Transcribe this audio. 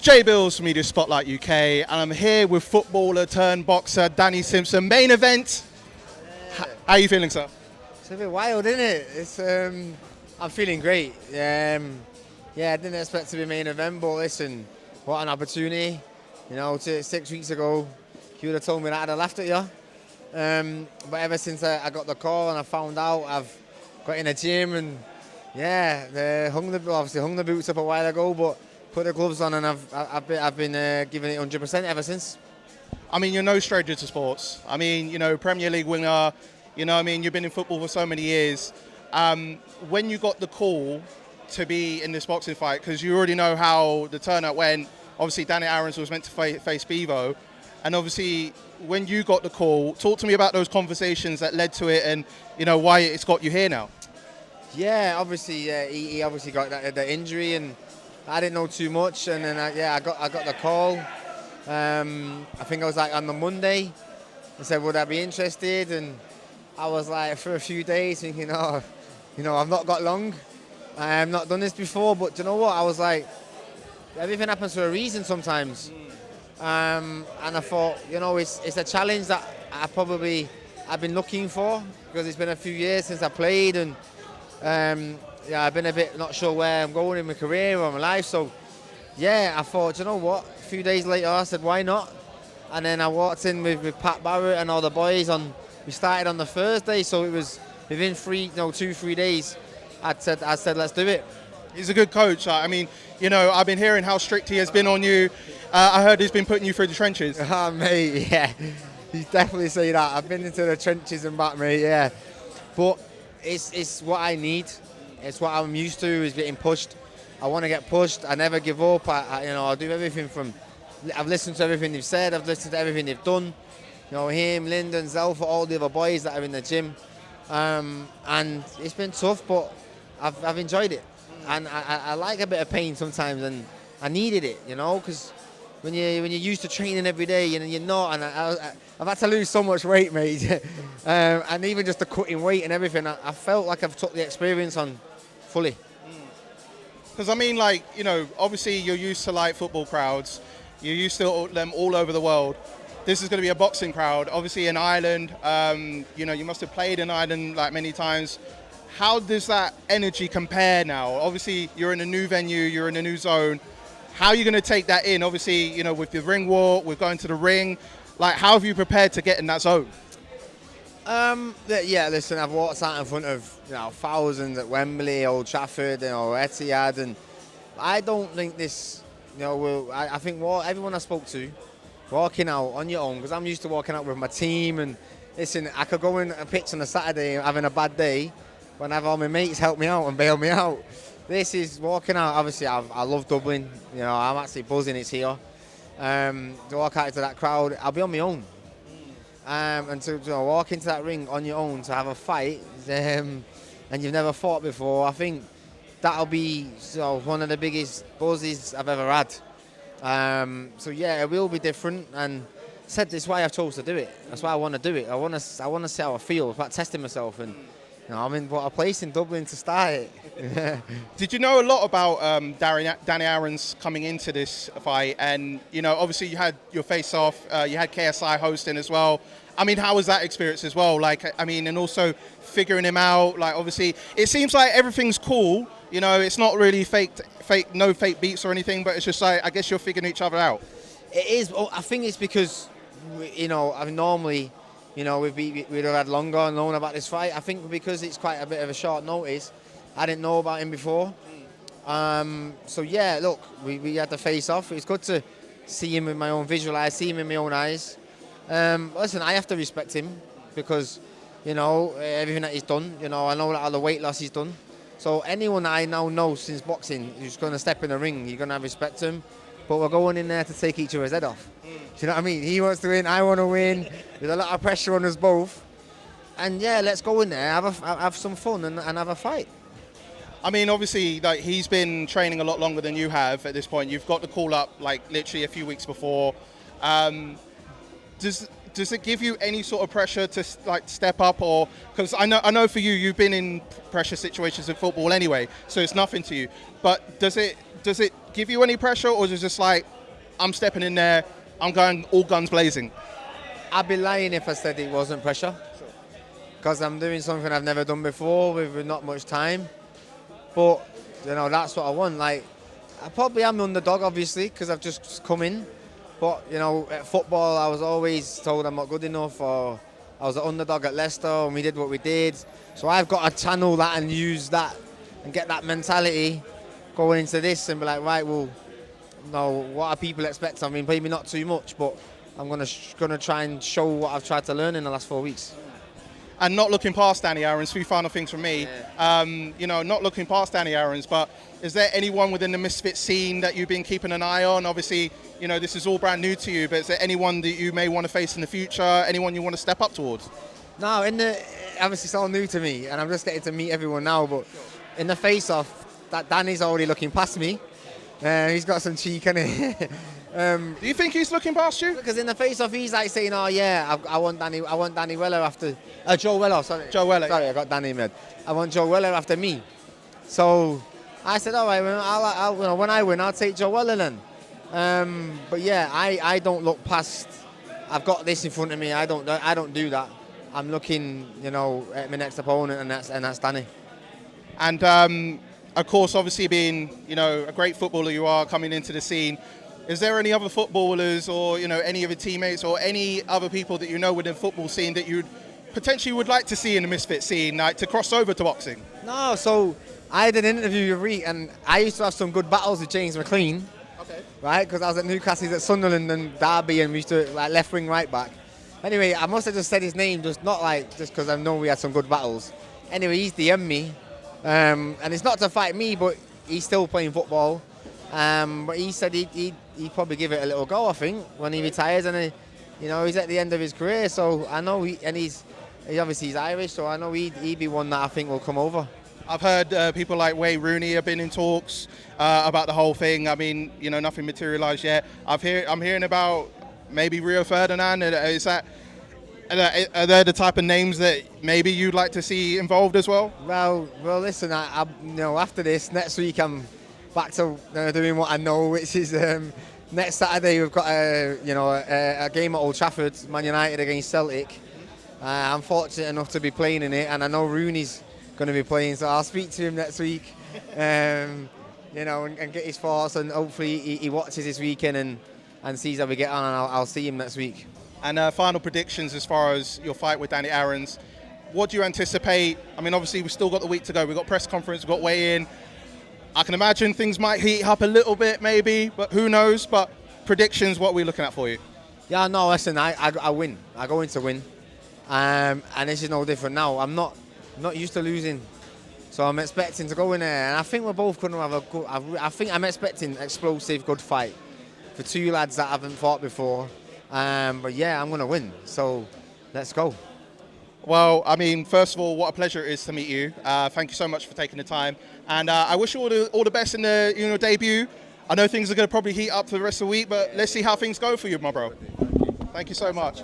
Jay Bills, Media Spotlight UK, and I'm here with footballer turned boxer Danny Simpson. Main event. How are you feeling, sir? It's a bit wild, isn't it? I'm feeling great. I didn't expect to be main event, but listen, what an opportunity. 6 weeks ago, you would have told me that I'd have laughed at you. But ever since I got the call and I found out, I've got in the gym and they hung the boots up a while ago, but put the gloves on and I've been giving it 100% ever since. I mean, you're no stranger to sports. I mean, Premier League winner. You've been in football for so many years. When you got the call to be in this boxing fight, because you already know how the turnout went. Obviously, Danny Arons was meant to face Bevo, and obviously, when you got the call, talk to me about those conversations that led to it, and why it's got you here now. Yeah, obviously, he obviously got the injury, and I didn't know too much, and then I got the call. I think I was like on the Monday. I said, would I be interested? And I was like for a few days thinking, I've not got long. I have not done this before, but you know what? I was like, everything happens for a reason sometimes. And I thought, it's a challenge that I've been looking for, because it's been a few years since I played, and I've been a bit not sure where I'm going in my career or my life. So I thought, you know what? A few days later, I said, why not? And then I walked in with Pat Barrett and all the boys we started on the Thursday, so it was within 2-3 days. I said, let's do it. He's a good coach. I've been hearing how strict he has been on you. I heard he's been putting you through the trenches. Oh, mate, yeah. He's definitely say that. I've been into the trenches and back, mate, yeah. But it's what I need. It's what I'm used to, is getting pushed. I want to get pushed. I never give up. I'll do everything from... I've listened to everything they've said. I've listened to everything they've done. Him, Lyndon, Zelfa, all the other boys that are in the gym. And it's been tough, but I've enjoyed it. And I like a bit of pain sometimes, and I needed it, because when you're used to training every day and you're not, and I've had to lose so much weight, mate. And even just the cutting weight and everything, I felt like I've took the experience on fully. Because obviously you're used to football crowds. You're used to them all over the world. This is going to be a boxing crowd. Obviously in Ireland, you must have played in Ireland many times. How does that energy compare now? Obviously, you're in a new venue, you're in a new zone. How are you going to take that in? Obviously, with the ring walk, with going to the ring. How have you prepared to get in that zone? Listen, I've walked out in front of thousands at Wembley, Old Trafford, Etihad, and I don't think this. I think everyone I spoke to, walking out on your own, because I'm used to walking out with my team. And listen, I could go in a pitch on a Saturday having a bad day, when I have all my mates help me out and bail me out. This is walking out. Obviously, I love Dublin. I'm actually buzzing it's here. To walk out into that crowd, I'll be on my own. And to walk into that ring on your own to have a fight, and you've never fought before, I think that'll be one of the biggest buzzes I've ever had. It will be different. And said this is why I've chose to do it. That's why I want to do it. I want to see how I feel. It's about testing myself, and I'm in a place in Dublin to start it. Did you know a lot about Danny Arons coming into this fight? And, obviously you had your face-off, you had KSI hosting as well. How was that experience as well? And also figuring him out, obviously, it seems like everything's cool. It's not really no fake beats or anything, but it's just I guess you're figuring each other out. It is. I think it's because, normally... we'd have had longer known about this fight. I think because it's quite a bit of a short notice, I didn't know about him before. Look, we had the face-off. It's good to see him with my own visual eyes, see him in my own eyes. Listen, I have to respect him because, everything that he's done. I know that all the weight loss he's done. So anyone that I now know since boxing who's going to step in the ring, you're going to have respect to him. But we're going in there to take each other's head off. Do you know what I mean? He wants to win, I want to win. There's a lot of pressure on us both. And let's go in there, have some fun and have a fight. Obviously, he's been training a lot longer than you have at this point. You've got the call up, literally a few weeks before. Does it give you any sort of pressure to step up, or because I know for you, you've been in pressure situations in football anyway, so it's nothing to you. But does it give you any pressure, or is it just like, I'm stepping in there, I'm going all guns blazing? I'd be lying if I said it wasn't pressure. Because I'm doing something I've never done before with not much time. But, that's what I want. Like, I probably am the underdog, obviously, because I've just come in. But, at football, I was always told I'm not good enough, or I was an underdog at Leicester, and we did what we did. So I've got to channel that and use that and get that mentality going into this and be like, right, well, what are people expecting? I mean, maybe not too much, but I'm gonna try and show what I've tried to learn in the last 4 weeks. And not looking past Danny Arons, 3 final things from me. Yeah. Not looking past Danny Arons, but is there anyone within the Misfit scene that you've been keeping an eye on? Obviously, this is all brand new to you, but is there anyone that you may want to face in the future? Anyone you want to step up towards? No, obviously it's all new to me, and I'm just getting to meet everyone now. But in the face-off, that Danny's already looking past me. He's got some cheek, innit? Do you think he's looking past you? Because in the face-off, he's like saying, "Oh yeah, I want Danny Weller after Joe Weller." Sorry, Joe Weller. Sorry, I got Danny mad. I want Joe Weller after me. So I said, "All right, well, when I win, I'll take Joe Weller then." But yeah, I don't look past. I've got this in front of me. I don't do that. I'm looking, at my next opponent, and that's Danny. And of course, obviously being, a great footballer you are coming into the scene, is there any other footballers or, any of your teammates or any other people that within football scene that you potentially would like to see in the Misfit scene, like to cross over to boxing? No, so I did an interview with Reek, and I used to have some good battles with James McLean. Okay. Right, because I was at Newcastle, he's at Sunderland and Derby, and we used to like left wing, right back. Anyway, I must have just said his name, just because I know we had some good battles. Anyway, he's DM'd me, and it's not to fight me, but he's still playing football. But he said he'd probably give it a little go, I think, when he retires, and he's at the end of his career. So I know he's obviously he's Irish, so I know he'd be one that I think will come over. I've heard people like Rooney have been in talks about the whole thing. I mean, nothing materialised yet. I'm hearing about maybe Rio Ferdinand. Are they the type of names that maybe you'd like to see involved as well? Well, listen, I after this, next week I'm back to doing what I know, which is next Saturday we've got a game at Old Trafford, Man United against Celtic. I'm fortunate enough to be playing in it, and I know Rooney's going to be playing, so I'll speak to him next week, and get his thoughts, and hopefully he watches this weekend and sees how we get on, and I'll see him next week. And final predictions as far as your fight with Danny Arons. What do you anticipate? I mean, obviously we've still got the week to go. We've got press conference, we've got weigh-in. I can imagine things might heat up a little bit maybe, but who knows? But predictions, what are we looking at for you? Yeah, no, listen, I win. I go in to win. And this is no different now. I'm not used to losing. So I'm expecting to go in there, and I think we're both going to have a good. I think I'm expecting explosive, good fight for two lads that haven't fought before. But yeah, I'm going to win. So let's go. Well, I mean, first of all, what a pleasure it is to meet you. Thank you so much for taking the time, and I wish you all the best in the debut. I know things are going to probably heat up for the rest of the week, but let's see how things go for you, my bro. Thank you so much.